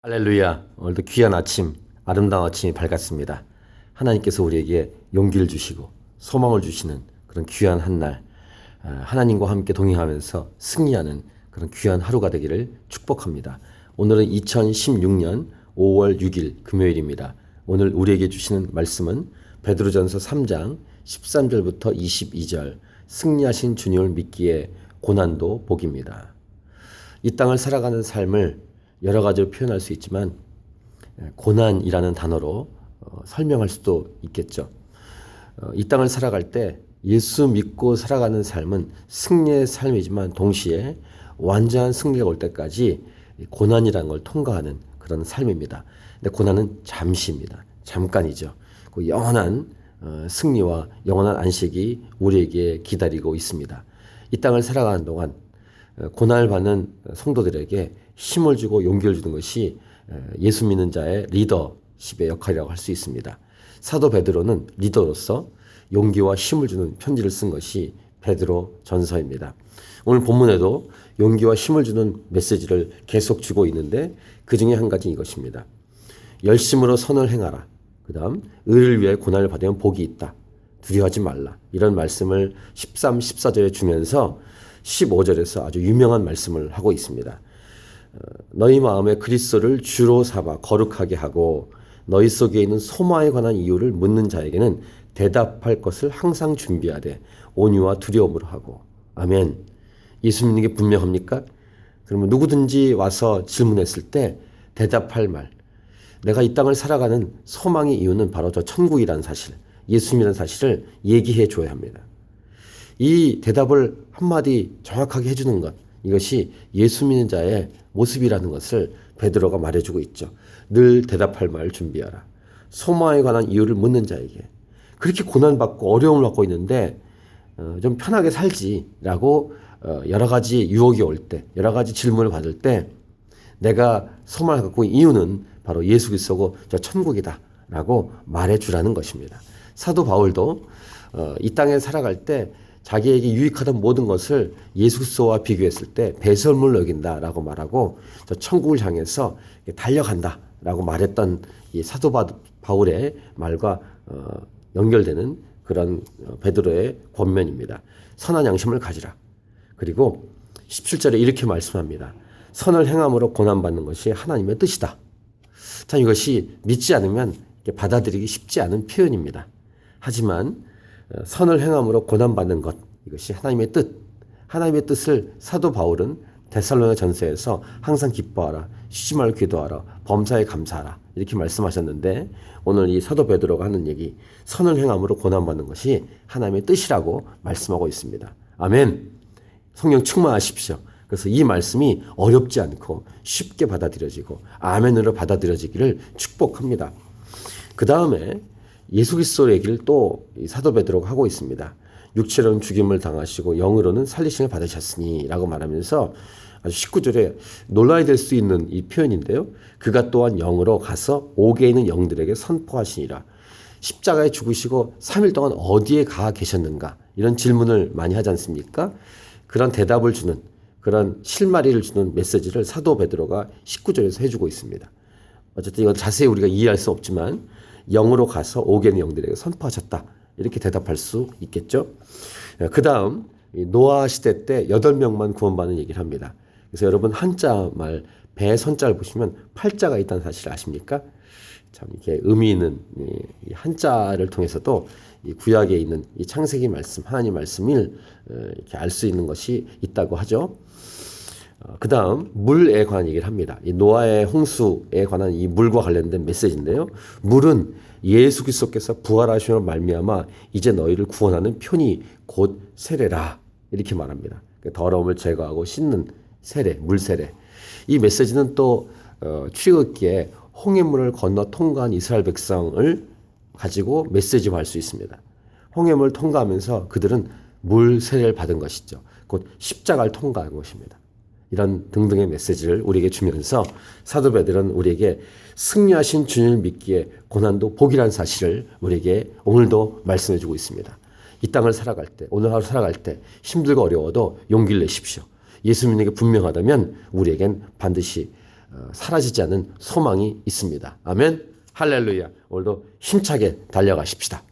할렐루야. 오늘도 귀한 아침, 아름다운 아침이 밝았습니다. 하나님께서 우리에게 용기를 주시고 소망을 주시는 그런 귀한 한 날, 하나님과 함께 동행하면서 승리하는 그런 귀한 하루가 되기를 축복합니다. 오늘은 2016년 5월 6일 금요일입니다. 오늘 우리에게 주시는 말씀은 베드로전서 3장 13절부터 22절, 승리하신 주님을 믿기에 고난도 복입니다. 이 땅을 살아가는 삶을 여러 가지로 표현할 수 있지만 고난이라는 단어로 설명할 수도 있겠죠. 이 땅을 살아갈 때 예수 믿고 살아가는 삶은 승리의 삶이지만 동시에 완전한 승리가 올 때까지 고난이라는 걸 통과하는 그런 삶입니다. 근데 고난은 잠시입니다. 잠깐이죠. 그 영원한 승리와 영원한 안식이 우리에게 기다리고 있습니다. 이 땅을 살아가는 동안 고난을 받는 성도들에게 힘을 주고 용기를 주는 것이 예수 믿는 자의 리더십의 역할이라고 할 수 있습니다. 사도 베드로는 리더로서 용기와 힘을 주는 편지를 쓴 것이 베드로 전서입니다. 오늘 본문에도 용기와 힘을 주는 메시지를 계속 주고 있는데 그 중에 한 가지 이것입니다. 열심으로 선을 행하라. 그 다음 의를 위해 고난을 받으면 복이 있다. 두려워하지 말라. 이런 말씀을 13, 14절에 주면서 15절에서 아주 유명한 말씀을 하고 있습니다. 너희 마음에 그리스도를 주로 삼아 거룩하게 하고 너희 속에 있는 소망에 관한 이유를 묻는 자에게는 대답할 것을 항상 준비하되 온유와 두려움으로 하고. 아멘. 예수 믿는 게 분명합니까? 그러면 누구든지 와서 질문했을 때 대답할 말, 내가 이 땅을 살아가는 소망의 이유는 바로 저 천국이라는 사실, 예수님이라는 사실을 얘기해 줘야 합니다. 이 대답을 한마디 정확하게 해주는 것, 이것이 예수 믿는 자의 모습이라는 것을 베드로가 말해주고 있죠. 늘 대답할 말을 준비하라. 소망에 관한 이유를 묻는 자에게. 그렇게 고난받고 어려움을 받고 있는데 좀 편하게 살지라고 여러 가지 유혹이 올 때, 여러 가지 질문을 받을 때 내가 소망을 갖고 있는 이유는 바로 예수 그리스도고 저 천국이다 라고 말해주라는 것입니다. 사도 바울도 이 땅에 살아갈 때 자기에게 유익하던 모든 것을 예수 그리스도와 비교했을 때 배설물로 여긴다라고 말하고 저 천국을 향해서 달려간다라고 말했던 이 사도 바울의 말과 연결되는 그런 베드로의 권면입니다. 선한 양심을 가지라. 그리고 17절에 이렇게 말씀합니다. 선을 행함으로 고난받는 것이 하나님의 뜻이다. 참 이것이 믿지 않으면 받아들이기 쉽지 않은 표현입니다. 하지만 선을 행함으로 고난받는 것, 이것이 하나님의 뜻, 하나님의 뜻을 사도 바울은 데살로니가 전서에서 항상 기뻐하라, 쉬지 말고 기도하라, 범사에 감사하라 이렇게 말씀하셨는데 오늘 이 사도 베드로가 하는 얘기, 선을 행함으로 고난받는 것이 하나님의 뜻이라고 말씀하고 있습니다. 아멘. 성령 충만하십시오. 그래서 이 말씀이 어렵지 않고 쉽게 받아들여지고 아멘으로 받아들여지기를 축복합니다. 그 다음에 예수 그리스도 얘기를 또 사도 베드로가 하고 있습니다. 육체로는 죽임을 당하시고 영으로는 살리심을 받으셨으니 라고 말하면서 아주 19절에 놀라야 될 수 있는 이 표현인데요. 그가 또한 영으로 가서 옥에 있는 영들에게 선포하시니라. 십자가에 죽으시고 3일 동안 어디에 가 계셨는가? 이런 질문을 많이 하지 않습니까? 그런 대답을 주는, 그런 실마리를 주는 메시지를 사도 베드로가 19절에서 해주고 있습니다. 어쨌든 이건 자세히 우리가 이해할 수 없지만 영으로 가서 옥에 있는 영들에게 선포하셨다. 이렇게 대답할 수 있겠죠. 그 다음 노아 시대 때 8명만 구원받는 얘기를 합니다. 그래서 여러분 한자 말 배 선자를 보시면 팔자가 있다는 사실 아십니까? 참 이렇게 의미 있는 이 한자를 통해서도 이 구약에 있는 이 창세기 말씀, 하나님 말씀을 이렇게 알 수 있는 것이 있다고 하죠. 그 다음 물에 관한 얘기를 합니다. 이 노아의 홍수에 관한 이 물과 관련된 메시지인데요. 물은 예수 그리스도께서 부활하심으로 말미암아 이제 너희를 구원하는 편이 곧 세례라 이렇게 말합니다. 더러움을 제거하고 씻는 세례, 물 세례. 이 메시지는 또 출애굽기에 홍해물을 건너 통과한 이스라엘 백성을 가지고 메시지화할 수 있습니다. 홍해물을 통과하면서 그들은 물 세례를 받은 것이죠. 곧 십자가를 통과한 것입니다. 이런 등등의 메시지를 우리에게 주면서 사도 베드로는 우리에게 승리하신 주님을 믿기에 고난도 복이라는 사실을 우리에게 오늘도 말씀해 주고 있습니다. 이 땅을 살아갈 때, 오늘 하루 살아갈 때 힘들고 어려워도 용기를 내십시오. 예수 믿는 게 분명하다면 우리에겐 반드시 사라지지 않는 소망이 있습니다. 아멘. 할렐루야. 오늘도 힘차게 달려가십시다.